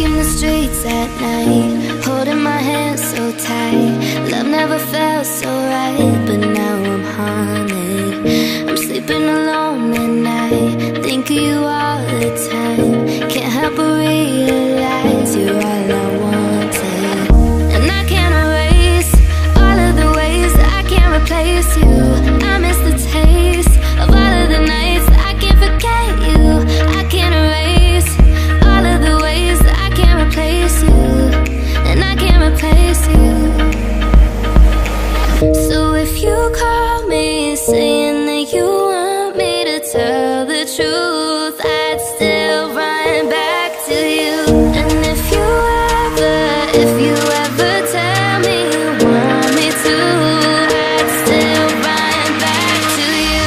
Walking the streets at night, holding my hand so tight. Love never felt so right, but now I'm haunted. I'm sleeping alone at night, think of you all the time. Can't help but realize you're all I wanted. And I can't erase all of the ways that I can't replace you. I miss the taste of all of the nights that I can't forget you. I can't erase all of the ways that I can't replace you, and I can't replace you. So if you call me saying that you want me to tell the truth, I'd still run back to you. And if you ever tell me you want me to, I'd still run back to you.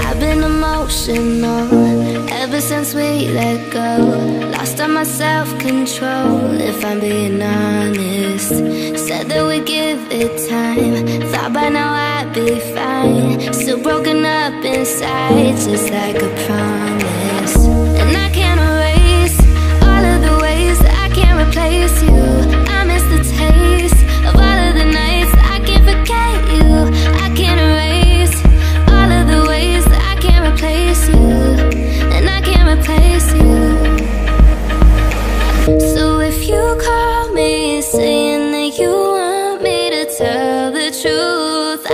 I've been emotional ever since we let go. Lost all my self-control, if I'm being honest. Said that we'd give it time, thought by now I'd be fine. Still broken up inside, just like a promise. And I can't erase all of the ways that I can't replace you. I miss the taste of all of the nights that I can't forget you. I can't erase all of the ways that I can't replace you, and I can't replace you. So if you call me saying that you want me to tell the truth,